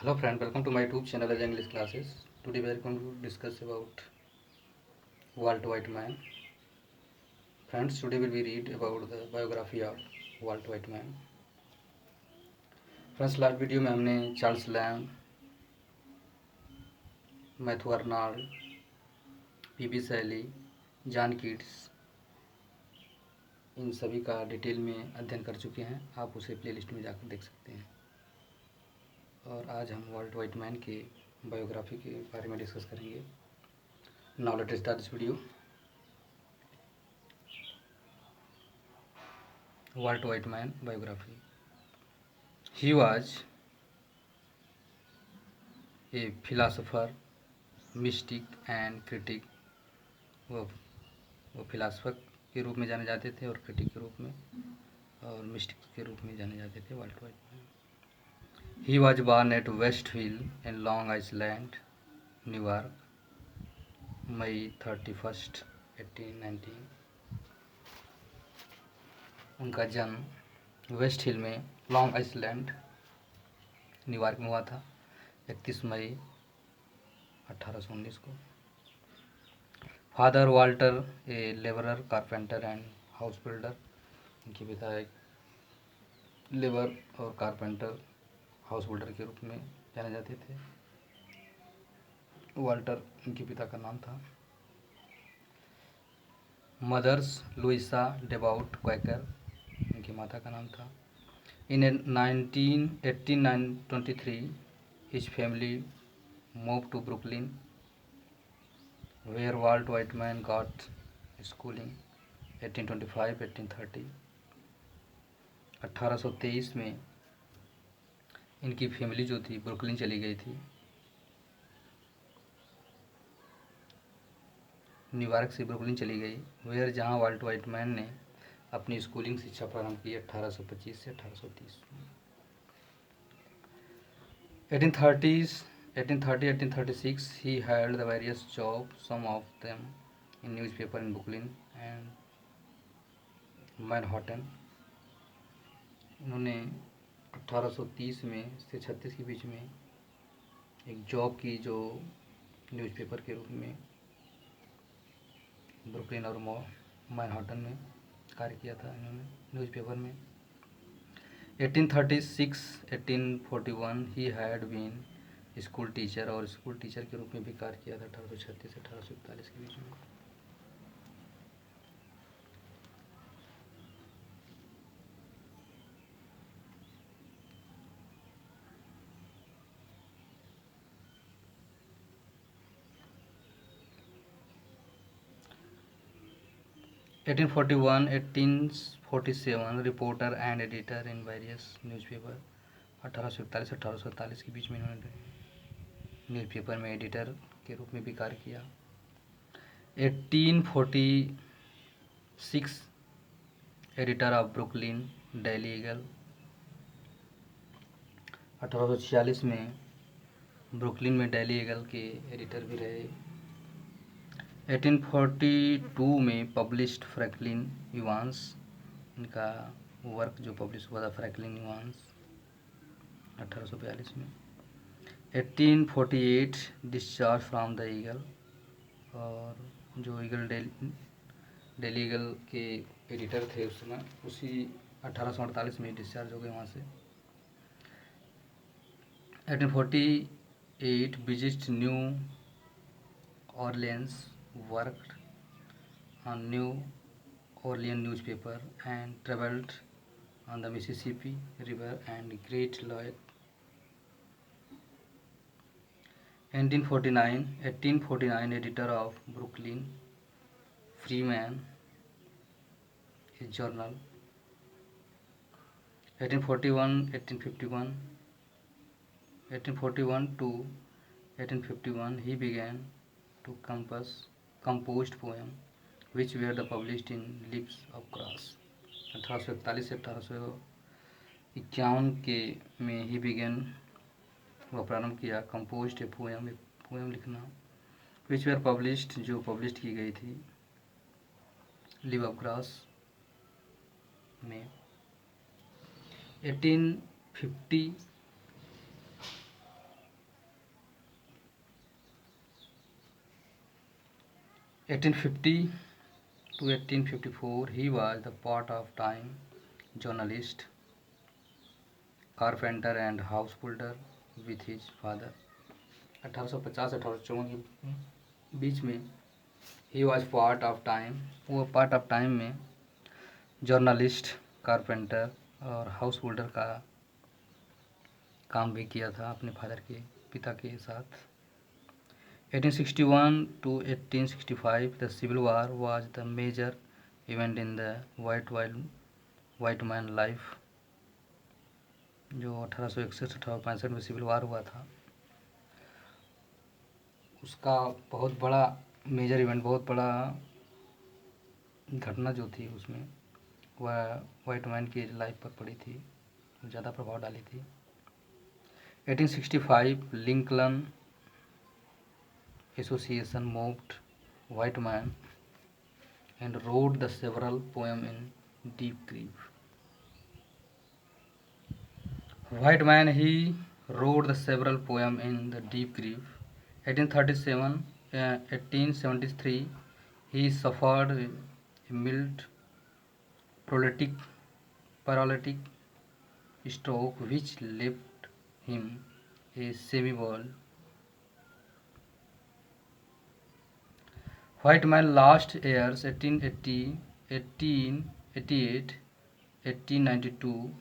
Hello friend, welcome to my YouTube channel as English classes. Today we are going to discuss about Walt Whitman. Friends, today we will read about the biography of Walt Whitman. Friends last video में हमने Charles Lamb, Matthew Arnold, P B Shelley, John Keats इन सभी का detail में अध्ययन कर चुके हैं। आप उसे प्लेलिस्ट में जाकर देख सकते हैं। और आज हम वॉल्ट वाइटमैन के बायोग्राफी के बारे में डिस्कस करेंगे। Now let us start this video. Walt Whitman biography. He was a philosopher, mystic and critic. वो वो फिलासफर के रूप में जाने जाते थे और क्रिटिक के रूप में और मिस्टिक के रूप में जाने जाते थे Walt Whitman. He was born at West Hill in Long Island, New York, May 31, 1819। उनका जन्म वेस्ट हिल में लॉन्ग आइसलैंड, न्यूयॉर्क में हुआ था 31 मई 1819 को। Father Walter A labourer, carpenter and house builder. इनके पिता एक लेबर और कारपेंटर, हाउस बिल्डर के रूप में जाने जाते थे। वाल्टर इनके पिता का नाम था। मदर्स लुइसा डेबाउट क्वैकर, इनकी माता का नाम था। In 1823 his family move to Brooklyn where Walt Whitman got schooling 1825-1830। 1823 में इनकी फैमिली जो थी ब्रुकलिन चली गई थी, न्यूयॉर्क से ब्रुकलिन चली गई, वेयर जहाँ वाल्ट वाइटमैन ने अपनी स्कूलिंग शिक्षा प्रारंभ की 1825 से 1830 में। 1830-1836 he held the various jobs, some of them in newspaper in Brooklyn and Manhattan। इन्होंने 1830 में से 36 के बीच में एक जॉब की जो न्यूज़पेपर के रूप में ब्रुकलिन और मैनहट्टन में कार्य किया था इन्होंने न्यूज़पेपर में। 1836-1841 he had been school teacher, और स्कूल टीचर के रूप में भी कार्य किया था 1836 से 1841 के बीच में। Eighteen 1847 reporter and editor in various newspaper. 1841-1847 के बीच में इन्होंने न्यूज़पेपर में एडिटर के रूप में भी कार्य किया। 1846 editor of Brooklyn daily eagle. 1846 में ब्रुकलिन में डेली ईगल के एडिटर भी रहे। 1842 में पब्लिश्ड फ्रैंकलिन इवांस, इनका वर्क जो पब्लिश हुआ था फ्रैंकलिन इवांस 1842 में। 1848 डिस्चार्ज फ्रॉम द ईगल, और जो ईगल डेली ईगल के एडिटर थे उस समय, उसी 1848 में डिस्चार्ज हो गए वहाँ से। 1848 visit new Orleans, worked on New Orleans newspaper and traveled on the Mississippi River and Great Lake. 1849 editor of Brooklyn Freeman, his journal. 1841 to 1851 he began to composed poem which were the published in Lips of Grass। 1841 से 1851 के में ही begin वह प्रारंभ किया composed a poem, एक poem लिखना, विच where published जो publish की गई थी लिव ऑफ ग्रास में। 1850 1850 to 1854 he was the part-time journalist, carpenter and householder with his father. 1850-1854 के बीच में he was part of time, वो पार्ट ऑफ टाइम में जर्नलिस्ट, कारपेंटर और हाउस होल्डर का काम भी किया था अपने फादर के पिता के साथ। 1861 to 1865 the civil war was the major event in the Whitman life. जो 1861-1865 में सिविल वार हुआ था, उसका बहुत बड़ा मेजर इवेंट, बहुत बड़ा घटना जो थी उसमें वह वाइट मैन की लाइफ पर पड़ी थी, ज़्यादा प्रभाव डाली थी। 1865 Lincoln association moved white man and wrote the several poem in deep grief. White man, he wrote the several poem in the deep grief. 1873 he suffered a mild paralytic stroke which left him a semi-bald. White man last years 1880, 1888, 1892.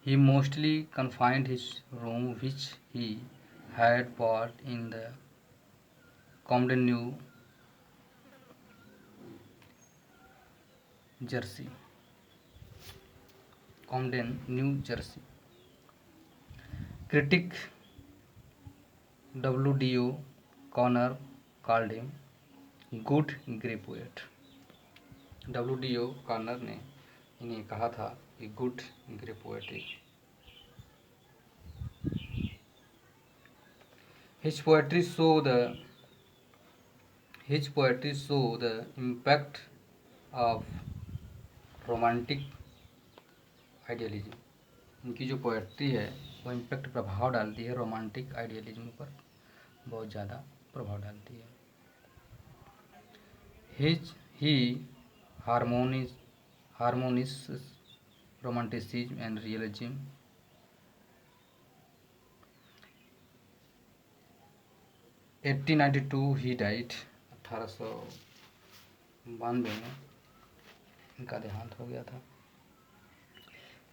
He mostly confined his room which he had bought in the Camden, New Jersey. Camden, New Jersey. Critic W.D.O. Connor called him good grey poet. W.D.O. Corner ने इन्हें कहा था कि good grey poetry. His poetry show the impact of romantic idealism. इनकी जो poetry है वो impact, प्रभाव डालती है रोमांटिक आइडियलिज्म पर, बहुत ज़्यादा प्रभाव डालती है। He harmonizes romanticism and realism. 1892 he died. 1892 में इनका देहांत हो गया था।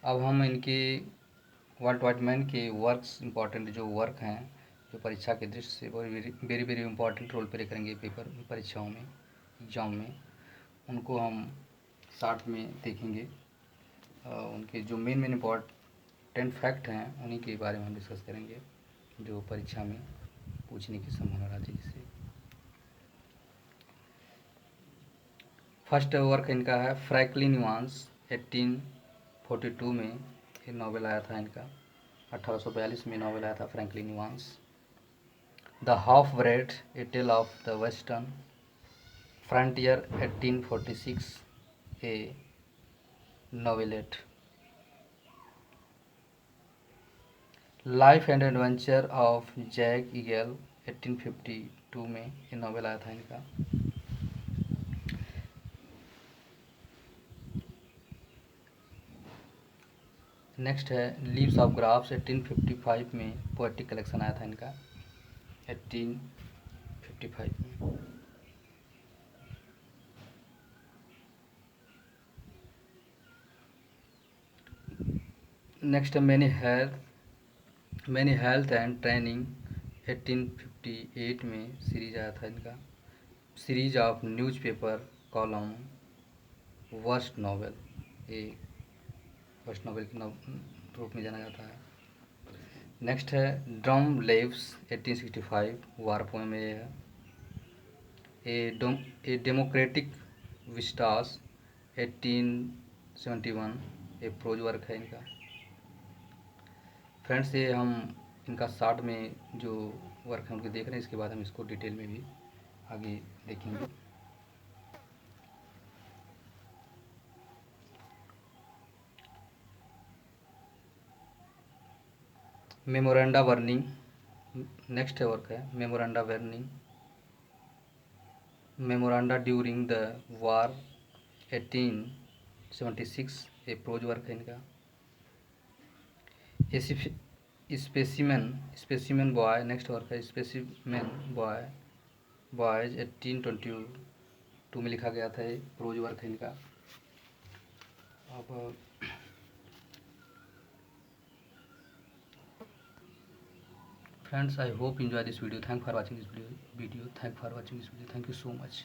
अब हम इनके वाल्ट वाइटमैन के वर्क्स, इम्पॉर्टेंट जो वर्क हैं, जो परीक्षा के दृष्टि से very very important role play करेंगे पेपर परीक्षाओं में, एग्जाम में, उनको हम शॉर्ट में देखेंगे। उनके जो मेन इम्पॉर्टेंट फैक्ट हैं उन्हीं के बारे में हम डिस्कस करेंगे, जो परीक्षा में पूछने की संभावना रहती है जिससे। फर्स्ट वर्क इनका है फ्रैंकलिन नुआंस। 1842 में ये नॉवेल आया था इनका। 1842 में नॉवेल आया था फ्रैंकलिन नुआंस। The half breed a tale of the western frontier 1846 a novelette. Life and adventure of Jack Eagle 1852 में ये नॉवेल आया था इनका। नेक्स्ट है लीव्स ऑफ ग्राफ्स 1855 में पोएटिक कलेक्शन आया था इनका। 1855 में। नेक्स्ट है मैनी हेल्थ एंड ट्रेनिंग 1858 में सीरीज आया था इनका। Series of newspaper column worst novel, ये फर्स्ट नॉवेल के रूप में जाना जाता है। नेक्स्ट है ड्रम लेव्स 1865 वार पोएम में है। A democratic Vistas 1871 A pros work है इनका। फ्रेंड्स, ये हम इनका शॉर्ट में जो वर्क है उनके देख रहे हैं, इसके बाद हम इसको डिटेल में भी आगे देखेंगे। मेमोरेंडा वर्निंग नेक्स्ट वर्क है। Memoranda warning memoranda during the war 1876, ये प्रोज वर्क है इनका। स्पेसिमेन बॉय, नेक्स्ट वर्क है स्पेसिमेन बॉय बॉयज 1822 में लिखा गया था, ये प्रोज वर्क है इनका। अब friends, I hope you enjoy this video. Thank for watching this video. Thank for watching this video. Thank you so much.